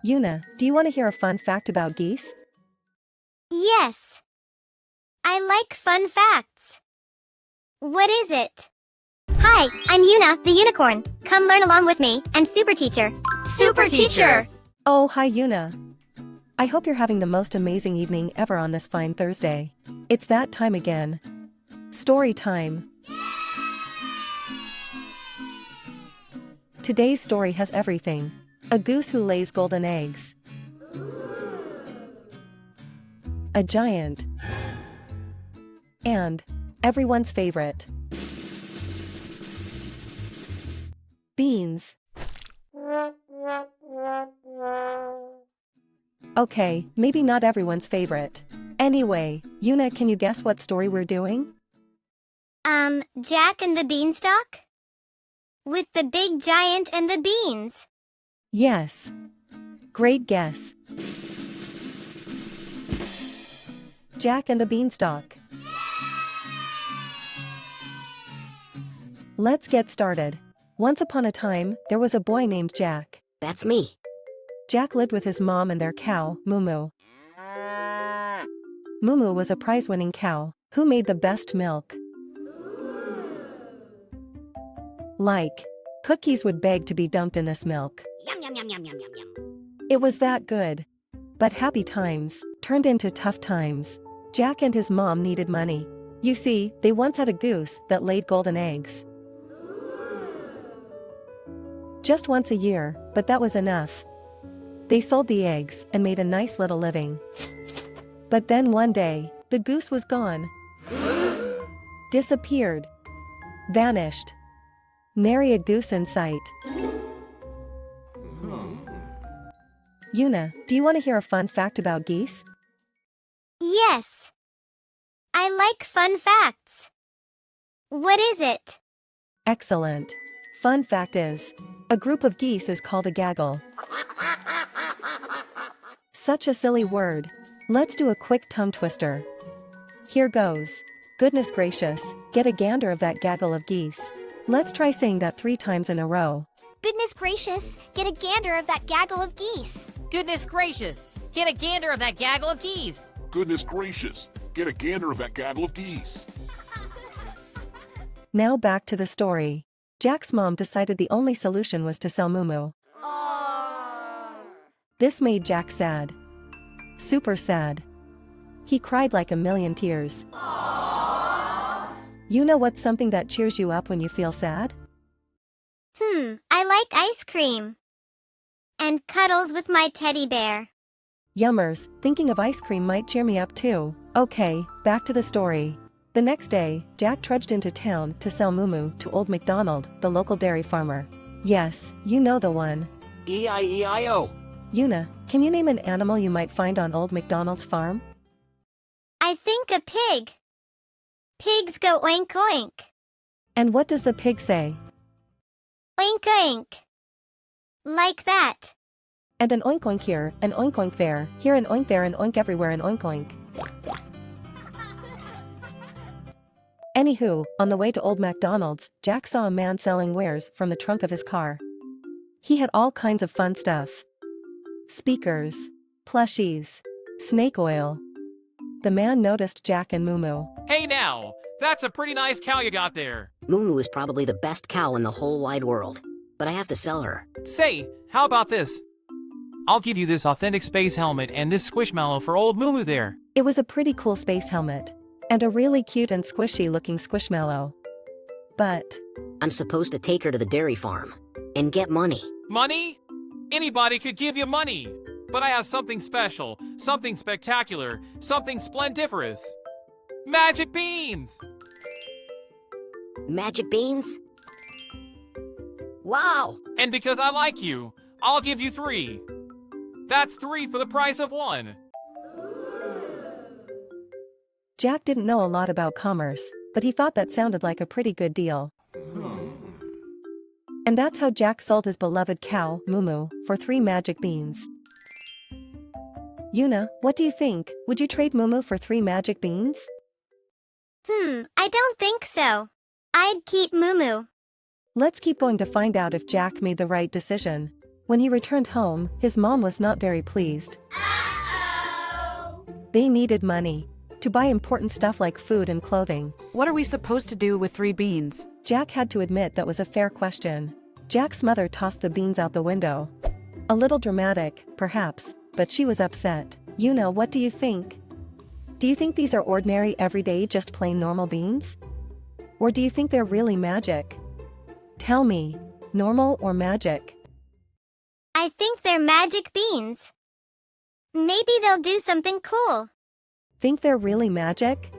Yuna, do you want to hear a fun fact about geese? Yes. I like fun facts. What is it? Hi, I'm Yuna the Unicorn. Come learn along with me and Super Teacher. Super Teacher! Oh, hi Yuna. I hope you're having the most amazing evening ever on this fine Thursday. It's that time again. Story time. Today's story has everything. A goose who lays golden eggs. A giant. And everyone's favorite. Beans. Okay, maybe not everyone's favorite. Anyway, Yuna, can you guess what story we're doing? Jack and the Beanstalk? With the big giant and the beans. Yes. Great guess. Jack and the Beanstalk. Let's get started. Once upon a time, there was a boy named Jack. That's me. Jack lived with his mom and their cow, Moo. Moo was a prize-winning cow, who made the best milk. Like, cookies would beg to be dumped in this milk. Yum yum yum yum yum yum yum. It was that good. But happy times turned into tough times. Jack and his mom needed money. You see, they once had a goose that laid golden eggs. Just once a year, but that was enough. They sold the eggs and made a nice little living. But then one day, the goose was gone. Disappeared. Vanished. Nary a goose in sight. Yuna, do you want to hear a fun fact about geese? Yes. I like fun facts. What is it? Excellent. Fun fact is, a group of geese is called a gaggle. Such a silly word. Let's do a quick tongue twister. Here goes. Goodness gracious, get a gander of that gaggle of geese. Let's try saying that 3 times in a row. Goodness gracious, get a gander of that gaggle of geese. Goodness gracious! Get a gander of that gaggle of geese! Goodness gracious, get a gander of that gaggle of geese. Now back to the story. Jack's mom decided the only solution was to sell Moo. This made Jack sad. Super sad. He cried like a million tears. You know what's something that cheers you up when you feel sad? I like ice cream. And cuddles with my teddy bear. Yummers, thinking of ice cream might cheer me up too. Okay, back to the story. The next day, Jack trudged into town to sell Moo to Old MacDonald, the local dairy farmer. Yes, you know the one. E-I-E-I-O. Yuna, can you name an animal you might find on Old MacDonald's farm? I think a pig. Pigs go oink oink. And what does the pig say? Oink oink. Like that. And an oink oink here, an oink oink there, here an oink there, an oink everywhere, an oink oink. Anywho, on the way to Old MacDonald's, Jack saw a man selling wares from the trunk of his car. He had all kinds of fun stuff. Speakers, plushies, snake oil. The man noticed Jack and Moo. Hey now, that's a pretty nice cow you got there. Moo is probably the best cow in the whole wide world. But I have to sell her. Say, how about this? I'll give you this authentic space helmet and this squishmallow for old Moo there. It was a pretty cool space helmet. And a really cute and squishy looking squishmallow. But I'm supposed to take her to the dairy farm. And get money. Money? Anybody could give you money. But I have something special, something spectacular, something splendiferous. Magic beans! Magic beans? Wow! And because I like you, I'll give you 3. That's 3 for the price of 1. Jack didn't know a lot about commerce, but he thought that sounded like a pretty good deal. And that's how Jack sold his beloved cow, Moo, for 3 magic beans. Yuna, what do you think? Would you trade Moo for 3 magic beans? I don't think so. I'd keep Moo. Let's keep going to find out if Jack made the right decision. When he returned home, his mom was not very pleased. They needed money to buy important stuff like food and clothing. What are we supposed to do with 3 beans? Jack had to admit that was a fair question. Jack's mother tossed the beans out the window. A little dramatic, perhaps, but she was upset. Yuna, what do you think? Do you think these are ordinary, everyday, just plain normal beans? Or do you think they're really magic? Tell me, normal or magic? I think they're magic beans. Maybe they'll do something cool. Think they're really magic?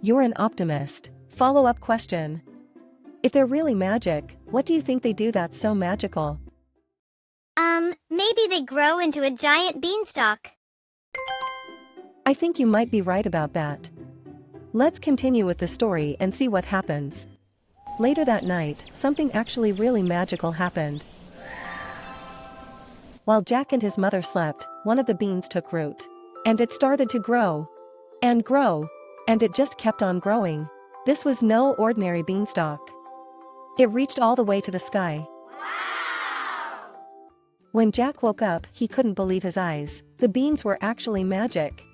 You're an optimist. Follow-up question. If they're really magic, what do you think they do that's so magical? Maybe they grow into a giant beanstalk. I think you might be right about that. Let's continue with the story and see what happens. Later that night, something actually really magical happened. While Jack and his mother slept, one of the beans took root. And it started to grow. And grow. And it just kept on growing. This was no ordinary beanstalk. It reached all the way to the sky. When Jack woke up, he couldn't believe his eyes. The beans were actually magic.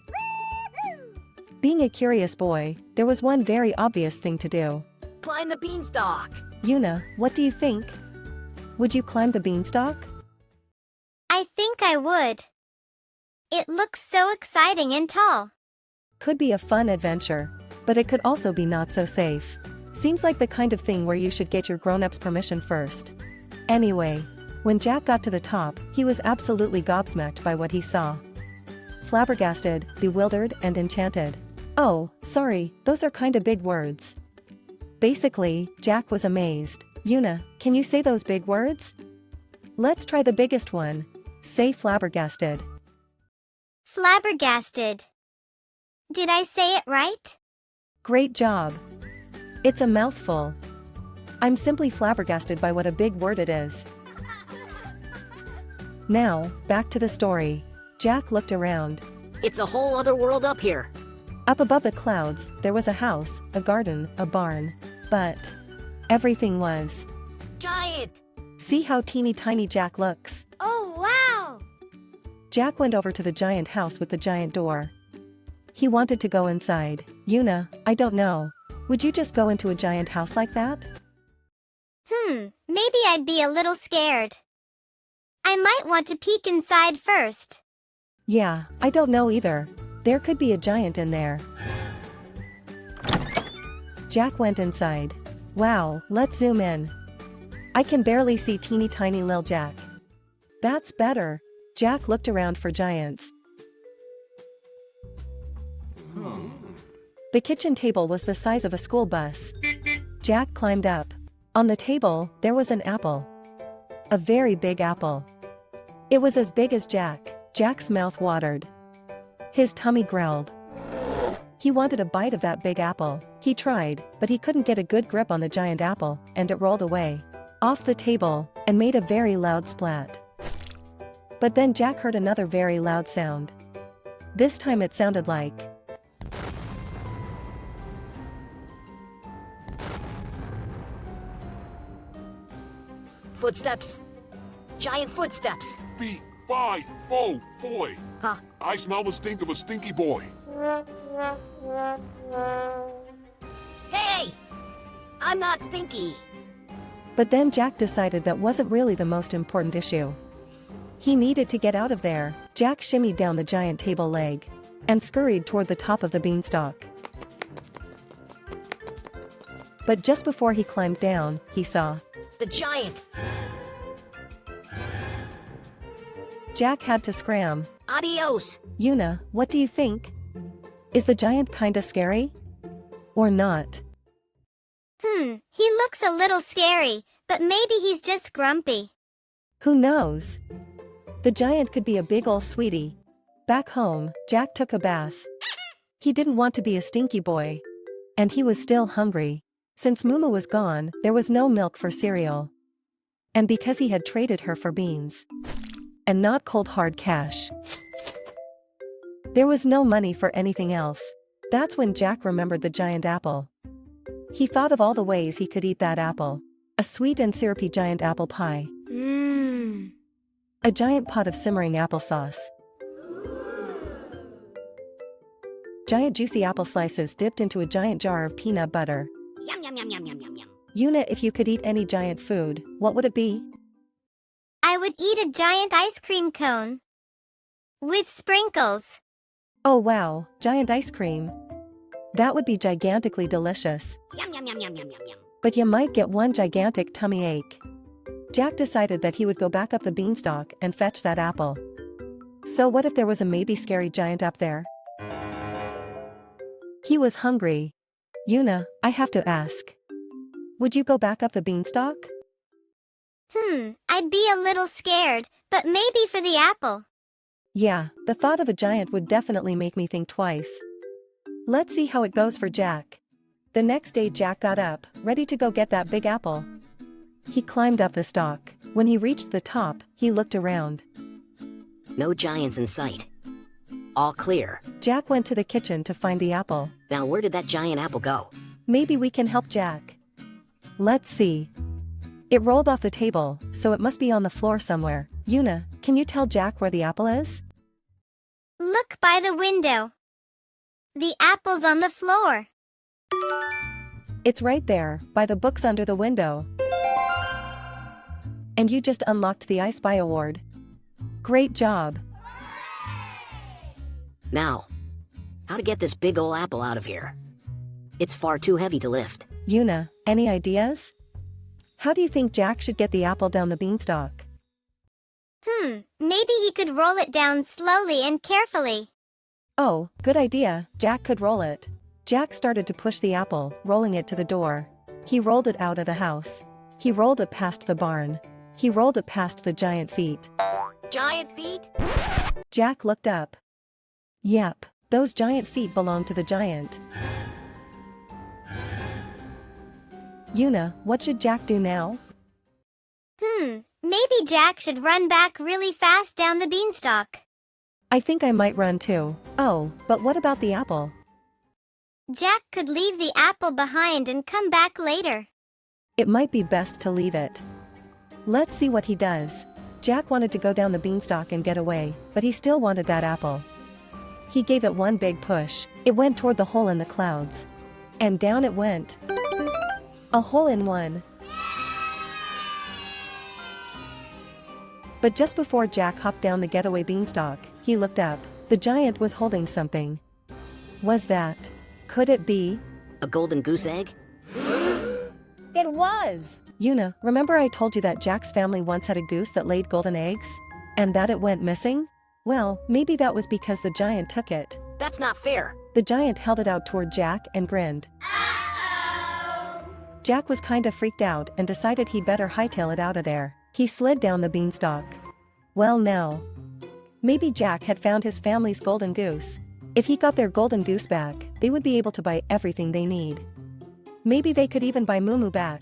Being a curious boy, there was one very obvious thing to do. Climb the beanstalk. Yuna, what do you think? Would you climb the beanstalk? I think I would. It looks so exciting and tall. Could be a fun adventure, but it could also be not so safe. Seems like the kind of thing where you should get your grown-ups' permission first. Anyway, when Jack got to the top, he was absolutely gobsmacked by what he saw. Flabbergasted, bewildered, and enchanted. Oh, sorry, those are kinda big words. Basically, Jack was amazed. Yuna, can you say those big words? Let's try the biggest one. Say flabbergasted. Flabbergasted. Did I say it right? Great job. It's a mouthful. I'm simply flabbergasted by what a big word it is. Now, back to the story. Jack looked around. It's a whole other world up here. Up above the clouds, there was a house, a garden, a barn. But everything was Giant! See how teeny tiny Jack looks. Oh, wow! Jack went over to the giant house with the giant door. He wanted to go inside. Yuna, I don't know. Would you just go into a giant house like that? Maybe I'd be a little scared. I might want to peek inside first. Yeah, I don't know either. There could be a giant in there. Jack went inside. Wow, let's zoom in. I can barely see teeny tiny Lil Jack. That's better. Jack looked around for giants. The kitchen table was the size of a school bus. Jack climbed up. On the table, there was an apple. A very big apple. It was as big as Jack. Jack's mouth watered. His tummy growled. He wanted a bite of that big apple. He tried, but he couldn't get a good grip on the giant apple, and it rolled away off the table and made a very loud splat. But then Jack heard another very loud sound. This time it sounded like Footsteps. Giant footsteps. Feet, 5, 4, 4. Huh. I smell the stink of a stinky boy. Hey! I'm not stinky. But then Jack decided that wasn't really the most important issue. He needed to get out of there. Jack shimmied down the giant table leg and scurried toward the top of the beanstalk. But just before he climbed down, he saw The giant. Jack had to scram. Adios. Yuna, what do you think? Is the giant kinda scary? Or not? He looks a little scary, but maybe he's just grumpy. Who knows? The giant could be a big ol' sweetie. Back home, Jack took a bath. He didn't want to be a stinky boy. And he was still hungry. Since Muma was gone, there was no milk for cereal. And because he had traded her for beans. And not cold hard cash. There was no money for anything else. That's when Jack remembered the giant apple. He thought of all the ways he could eat that apple. A sweet and syrupy giant apple pie. A giant pot of simmering applesauce. Giant juicy apple slices dipped into a giant jar of peanut butter. Yum yum yum yum yum yum yum. Yuna, if you could eat any giant food, what would it be? I would eat a giant ice cream cone. With sprinkles. Oh wow, giant ice cream. That would be gigantically delicious. Yum yum yum yum yum yum yum. But you might get one gigantic tummy ache. Jack decided that he would go back up the beanstalk and fetch that apple. So what if there was a maybe scary giant up there? He was hungry. Yuna, I have to ask. Would you go back up the beanstalk? I'd be a little scared, but maybe for the apple. Yeah, the thought of a giant would definitely make me think twice. Let's see how it goes for Jack. The next day Jack got up, ready to go get that big apple. He climbed up the stalk. When he reached the top, he looked around. No giants in sight. All clear. Jack went to the kitchen to find the apple. Now where did that giant apple go? Maybe we can help Jack. Let's see. It rolled off the table, so it must be on the floor somewhere. Yuna, can you tell Jack where the apple is? Look by the window. The apple's on the floor. It's right there, by the books under the window. And you just unlocked the I Spy award. Great job. Now, how to get this big ol' apple out of here? It's far too heavy to lift. Yuna, any ideas? How do you think Jack should get the apple down the beanstalk? Maybe he could roll it down slowly and carefully. Oh, good idea, Jack could roll it. Jack started to push the apple, rolling it to the door. He rolled it out of the house. He rolled it past the barn. He rolled it past the giant feet. Giant feet? Jack looked up. Yep, those giant feet belong to the giant. Yuna, what should Jack do now? Maybe Jack should run back really fast down the beanstalk. I think I might run too. Oh, but what about the apple? Jack could leave the apple behind and come back later. It might be best to leave it. Let's see what he does. Jack wanted to go down the beanstalk and get away, but he still wanted that apple. He gave it one big push. It went toward the hole in the clouds. And down it went. A hole in one. But just before Jack hopped down the getaway beanstalk, he looked up. The giant was holding something. Was that? Could it be? A golden goose egg? It was! Yuna, remember I told you that Jack's family once had a goose that laid golden eggs? And that it went missing? Well, maybe that was because the giant took it. That's not fair. The giant held it out toward Jack and grinned. Jack was kinda freaked out and decided he'd better hightail it out of there. He slid down the beanstalk. Well no. Maybe Jack had found his family's golden goose. If he got their golden goose back, they would be able to buy everything they need. Maybe they could even buy Moo back.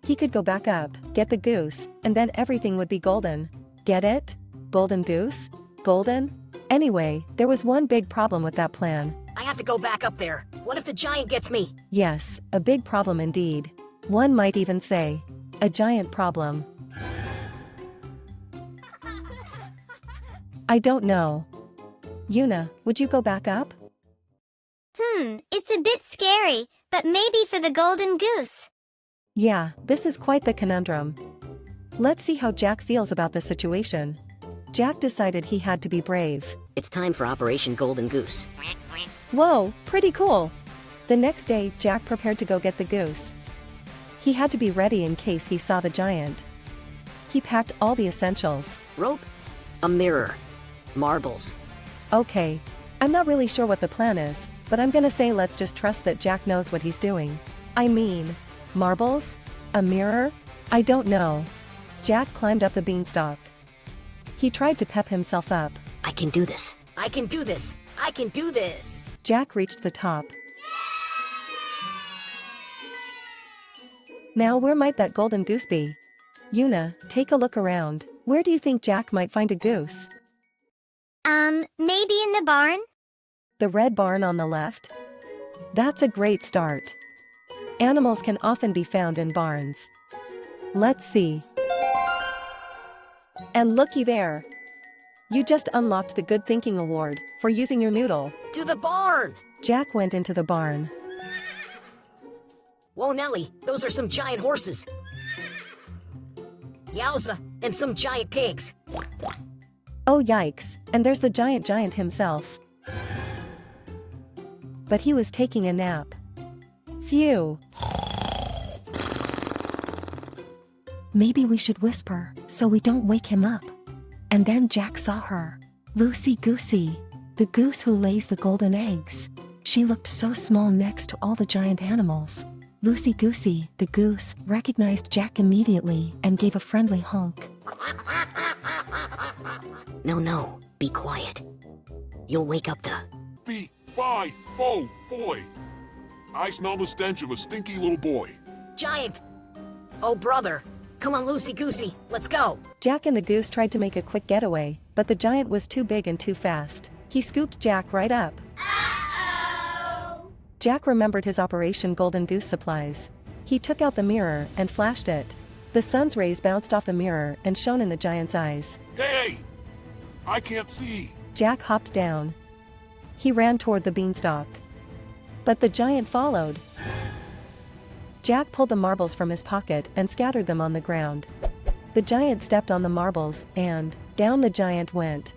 He could go back up, get the goose, and then everything would be golden. Get it? Golden goose? Golden? Anyway, there was one big problem with that plan. I have to go back up there. What if the giant gets me? Yes, a big problem indeed. One might even say, a giant problem. I don't know. Yuna, would you go back up? It's a bit scary, but maybe for the golden goose. Yeah, this is quite the conundrum. Let's see how Jack feels about the situation. Jack decided he had to be brave. It's time for Operation Golden Goose. Whoa, pretty cool. The next day, Jack prepared to go get the goose. He had to be ready in case he saw the giant. He packed all the essentials. Rope, a mirror, marbles. Okay, I'm not really sure what the plan is, but I'm gonna say let's just trust that Jack knows what he's doing. I mean, marbles? A mirror? I don't know. Jack climbed up the beanstalk. He tried to pep himself up. I can do this. I can do this. I can do this. Jack reached the top. Now where might that golden goose be? Yuna, take a look around. Where do you think Jack might find a goose? Maybe in the barn? The red barn on the left? That's a great start. Animals can often be found in barns. Let's see. And looky there. You just unlocked the Good Thinking Award for using your noodle. To the barn! Jack went into the barn. Whoa, Nelly, those are some giant horses. Yowza, and some giant pigs. Oh yikes, and there's the giant himself. But he was taking a nap. Phew. Maybe we should whisper so we don't wake him up. And then Jack saw her. Lucy Goosey, the goose who lays the golden eggs. She looked so small next to all the giant animals. Lucy Goosey, the goose, recognized Jack immediately and gave a friendly honk. No, be quiet. You'll wake up the... Fee, fi, fo, foy. I smell the stench of a stinky little boy. giant! Oh, brother. Come on, Lucy Goosey, let's go. Jack and the goose tried to make a quick getaway, but the giant was too big and too fast. He scooped Jack right up. Jack remembered his Operation Golden Goose supplies. He took out the mirror and flashed it. The sun's rays bounced off the mirror and shone in the giant's eyes. Hey! I can't see. Jack hopped down. He ran toward the beanstalk. But the giant followed. Jack pulled the marbles from his pocket and scattered them on the ground. The giant stepped on the marbles and down the giant went.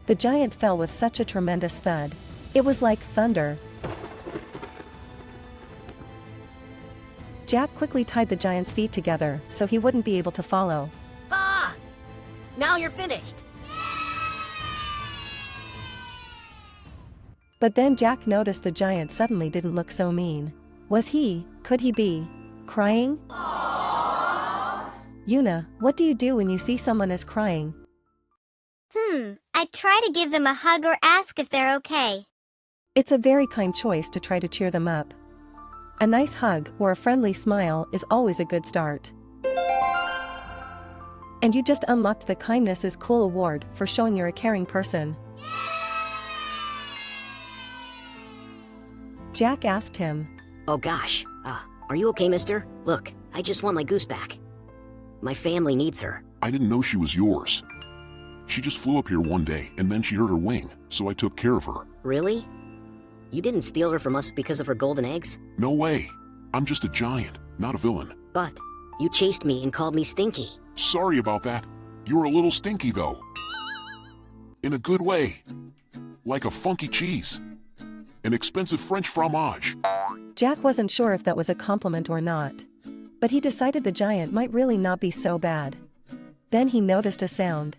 The giant fell with such a tremendous thud. It was like thunder. Jack quickly tied the giant's feet together so he wouldn't be able to follow. Ah! Now you're finished. But then Jack noticed the giant suddenly didn't look so mean. Could he be, crying? Yuna, what do you do when you see someone is crying? I try to give them a hug or ask if they're okay. It's a very kind choice to try to cheer them up. A nice hug or a friendly smile is always a good start. And you just unlocked the Kindness is Cool award for showing you're a caring person. Jack asked him. Oh gosh, are you okay, mister? Look, I just want my goose back. My family needs her. I didn't know she was yours. She just flew up here one day, and then she hurt her wing, so I took care of her. Really? You didn't steal her from us because of her golden eggs? No way. I'm just a giant, not a villain. But you chased me and called me stinky. Sorry about that. You're a little stinky, though. In a good way. Like a funky cheese. An expensive French fromage. Jack wasn't sure if that was a compliment or not. But he decided the giant might really not be so bad. Then he noticed a sound.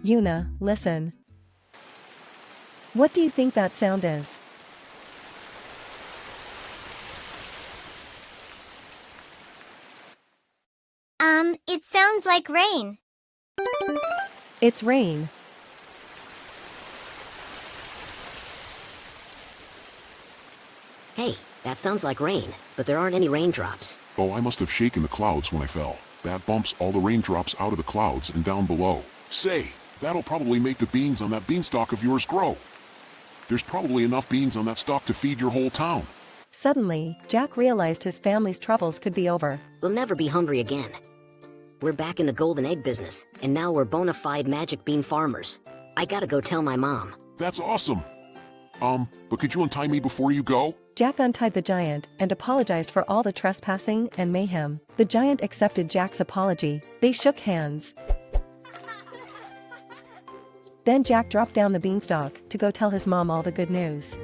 Yuna, listen. What do you think that sound is? It sounds like rain. It's rain. Hey, that sounds like rain, but there aren't any raindrops. Oh, I must have shaken the clouds when I fell. That bumps all the raindrops out of the clouds and down below. Say, that'll probably make the beans on that beanstalk of yours grow. There's probably enough beans on that stalk to feed your whole town. Suddenly, Jack realized his family's troubles could be over. We'll never be hungry again. We're back in the golden egg business, and now we're bona fide magic bean farmers. I gotta go tell my mom. That's awesome. But could you untie me before you go? Jack untied the giant and apologized for all the trespassing and mayhem. The giant accepted Jack's apology. They shook hands. Then Jack dropped down the beanstalk to go tell his mom all the good news.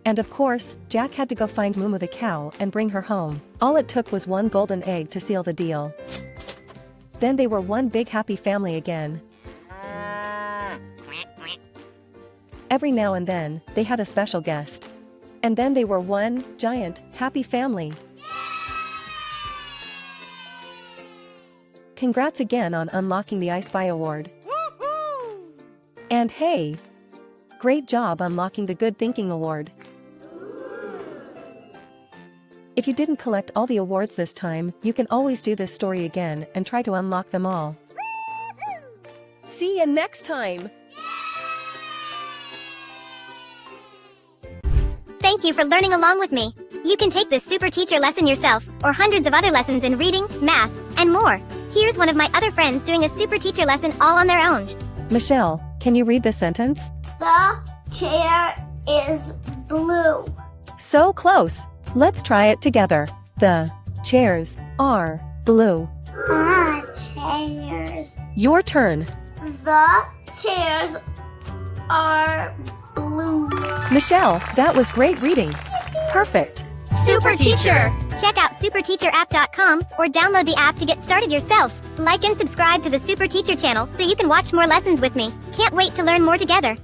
And of course, Jack had to go find Mumu the cow and bring her home. All it took was one golden egg to seal the deal. Then they were one big happy family again. Every now and then, they had a special guest. And then they were one giant, happy family. Congrats again on unlocking the I Spy Award. And hey! Great job unlocking the Good Thinking Award. If you didn't collect all the awards this time, you can always do this story again and try to unlock them all. See you next time! thank you for learning along with me. You can take this super teacher lesson yourself, or hundreds of other lessons in reading, math, and more. Here's one of my other friends doing a super teacher lesson all on their own. Michelle, can you read this sentence? The chair is blue. So close. Let's try it together. The chairs are blue. Chairs. Your turn. The chairs are blue. Michelle, that was great reading. Perfect. Super Teacher! Check out superteacherapp.com or download the app to get started yourself. Like and subscribe to the Super Teacher channel so you can watch more lessons with me. Can't wait to learn more together.